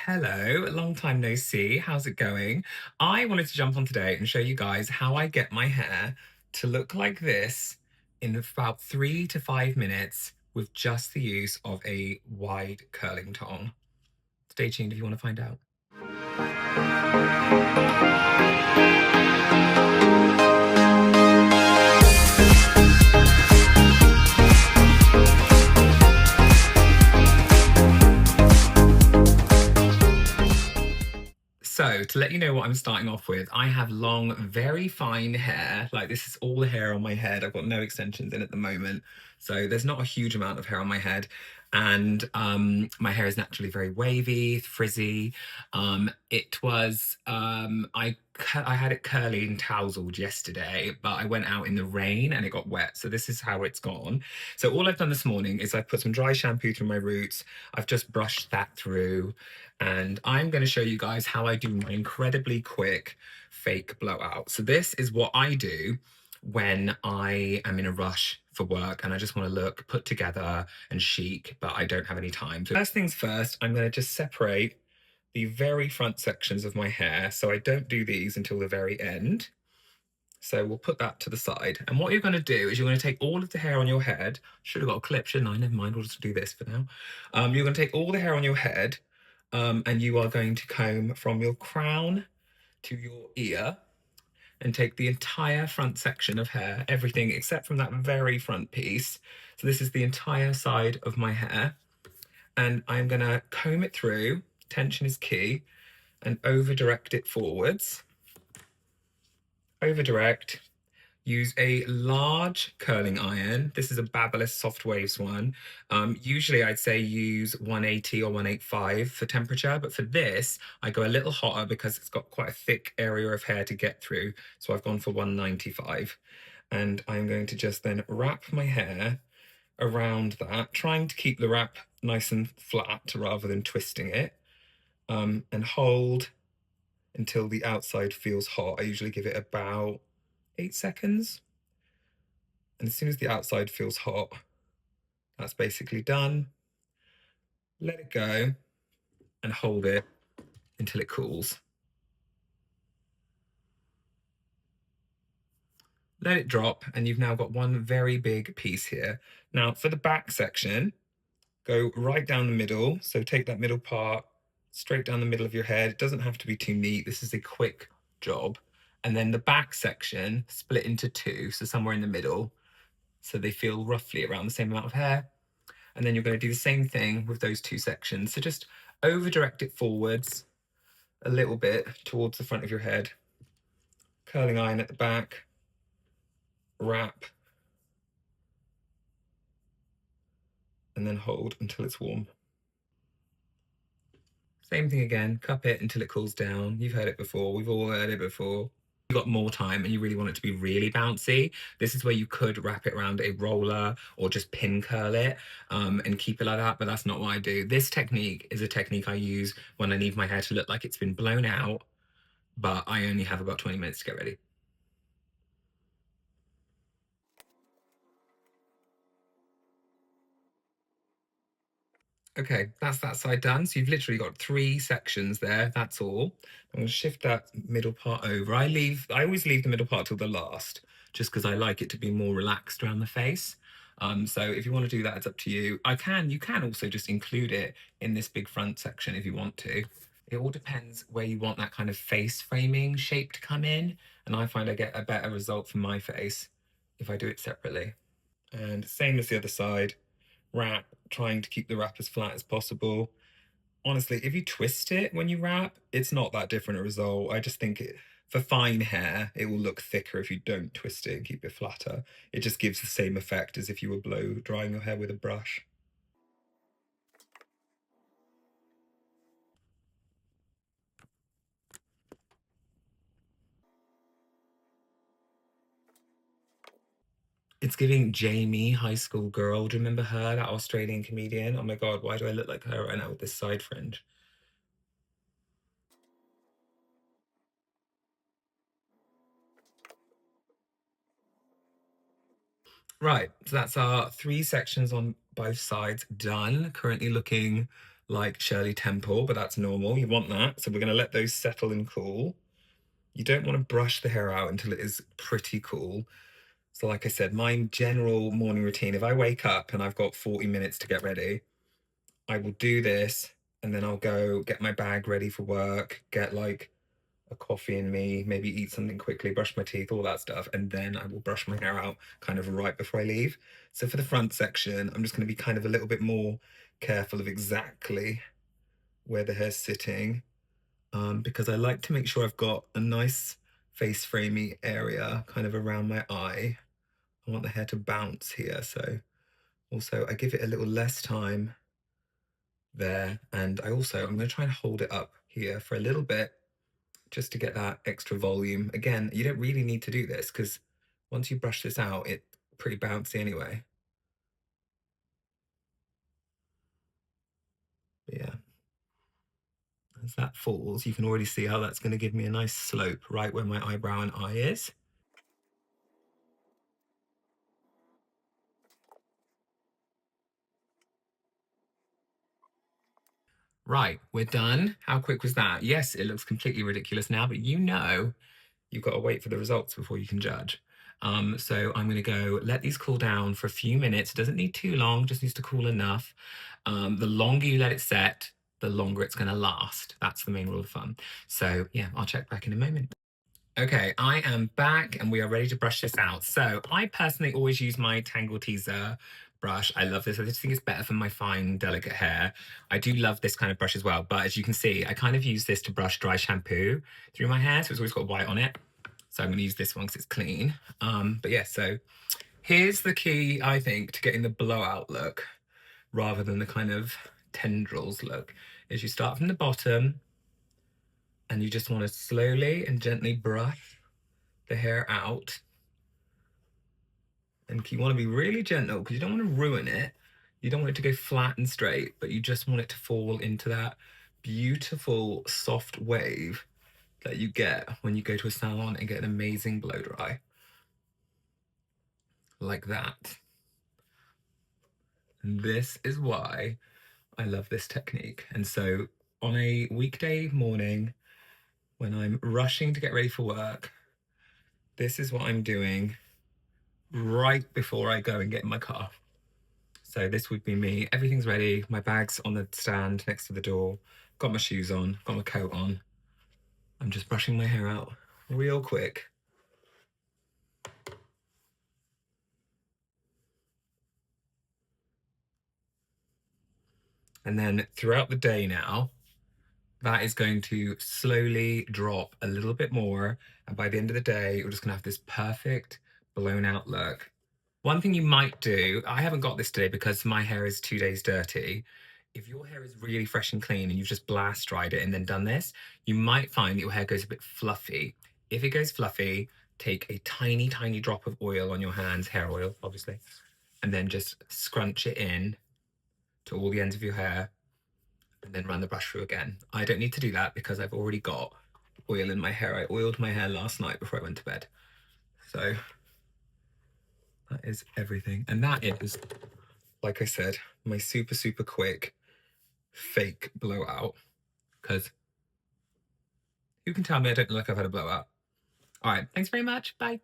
Hello, long time no see. How's it going? I wanted to jump on today and show you guys how I get my hair to look like this in about 3 to 5 minutes with just the use of a wide curling tong. Stay tuned if you want to find out. So, to let you know what I'm starting off with, I have long, very fine hair. Like, this is all the hair on my head. I've got no extensions in at the moment. So, there's not a huge amount of hair on my head. And my hair is naturally very wavy, frizzy. I had it curly and tousled yesterday, but I went out in the rain and it got wet. So, this is how it's gone. So, all I've done this morning is I've put some dry shampoo through my roots. I've just brushed that through. And I'm going to show you guys how I do my incredibly quick fake blowout. So this is what I do when I am in a rush for work and I just want to look put together and chic, but I don't have any time. So first things first, I'm going to just separate the very front sections of my hair. So I don't do these until the very end. So we'll put that to the side. And what you're going to do is you're going to take all of the hair on your head. Should have got a clip, shouldn't I? Never mind, we'll just do this for now. You're going to take all the hair on your head and you are going to comb from your crown to your ear and take the entire front section of hair, everything except from that very front piece. So this is the entire side of my hair. And I'm going to comb it through, tension is key, and over direct it forwards. Over direct. Use a large curling iron. This is a Babyliss Soft Waves one. Usually I'd say use 180 or 185 for temperature, but for this, I go a little hotter because it's got quite a thick area of hair to get through. So I've gone for 195. And I'm going to just then wrap my hair around that, trying to keep the wrap nice and flat rather than twisting it, and hold until the outside feels hot. I usually give it about 8 seconds. And as soon as the outside feels hot, that's basically done. Let it go and hold it until it cools. Let it drop, and you've now got one very big piece here. Now, for the back section, go right down the middle. So take that middle part straight down the middle of your head. It doesn't have to be too neat. This is a quick job. And then the back section, split into two, so somewhere in the middle, so they feel roughly around the same amount of hair. And then you're going to do the same thing with those two sections. So just over direct it forwards a little bit towards the front of your head. Curling iron at the back. Wrap. And then hold until it's warm. Same thing again, cup it until it cools down. You've heard it before, we've all heard it before. You've got more time and you really want it to be really bouncy. This is where you could wrap it around a roller or just pin curl it and keep it like that, but that's not what I do. This technique is a technique I use when I need my hair to look like it's been blown out, but I only have about 20 minutes to get ready. Okay, that's that side done. So you've literally got 3 sections there. That's all. I'm going to shift that middle part over. I always leave the middle part till the last, just because I like it to be more relaxed around the face. So if you want to do that, it's up to you. You can also just include it in this big front section if you want to. It all depends where you want that kind of face framing shape to come in. And I find I get a better result from my face if I do it separately. And same as the other side. Wrap, trying to keep the wrap as flat as possible. Honestly, if you twist it when you wrap, it's not that different a result. I just think for fine hair, it will look thicker if you don't twist it and keep it flatter. It just gives the same effect as if you were blow drying your hair with a brush. It's giving Jamie, high school girl. Do you remember her, that Australian comedian? Oh my God, why do I look like her right now with this side fringe? Right, so that's our 3 sections on both sides done. Currently looking like Shirley Temple, but that's normal. You want that. So we're going to let those settle and cool. You don't want to brush the hair out until it is pretty cool. So like I said, my general morning routine, if I wake up and I've got 40 minutes to get ready, I will do this and then I'll go get my bag ready for work, get like a coffee in me, maybe eat something quickly, brush my teeth, all that stuff, and then I will brush my hair out kind of right before I leave. So for the front section, I'm just going to be kind of a little bit more careful of exactly where the hair's sitting, because I like to make sure I've got a nice face framey area kind of around my eye. I want the hair to bounce here, so also I give it a little less time there, and I'm going to try and hold it up here for a little bit just to get that extra volume. Again, you don't really need to do this because once you brush this out, it's pretty bouncy anyway. But yeah, as that falls, you can already see how that's going to give me a nice slope right where my eyebrow and eye is. Right, we're done. How quick was that? Yes, it looks completely ridiculous now, but you've got to wait for the results before you can judge. So I'm going to go let these cool down for a few minutes. It doesn't need too long, just needs to cool enough. The longer you let it set, the longer it's going to last. That's the main rule of thumb. So yeah, I'll check back in a moment. Okay, I am back and we are ready to brush this out. So I personally always use my Tangle Teaser brush. I love this. I just think it's better for my fine, delicate hair. I do love this kind of brush as well, but as you can see, I kind of use this to brush dry shampoo through my hair, so it's always got white on it. So I'm going to use this one because it's clean. But yeah, so here's the key, I think, to getting the blowout look rather than the kind of tendrils look, is you start from the bottom and you just want to slowly and gently brush the hair out. And you want to be really gentle because you don't want to ruin it. You don't want it to go flat and straight, but you just want it to fall into that beautiful soft wave that you get when you go to a salon and get an amazing blow dry. Like that. And this is why I love this technique. And so on a weekday morning, when I'm rushing to get ready for work, this is what I'm doing right before I go and get in my car. So this would be me. Everything's ready. My bag's on the stand next to the door. Got my shoes on, got my coat on. I'm just brushing my hair out real quick. And then throughout the day now, that is going to slowly drop a little bit more. And by the end of the day, we're just gonna have this perfect blown out look. One thing you might do, I haven't got this today because my hair is 2 days dirty. If your hair is really fresh and clean and you've just blast dried it and then done this, you might find that your hair goes a bit fluffy. If it goes fluffy, take a tiny, tiny drop of oil on your hands, hair oil, obviously, and then just scrunch it in to all the ends of your hair and then run the brush through again. I don't need to do that because I've already got oil in my hair. I oiled my hair last night before I went to bed. So that is everything. And that is, like I said, my super, super quick fake blowout. Because who can tell me I don't look like I've had a blowout? All right, thanks very much. Bye.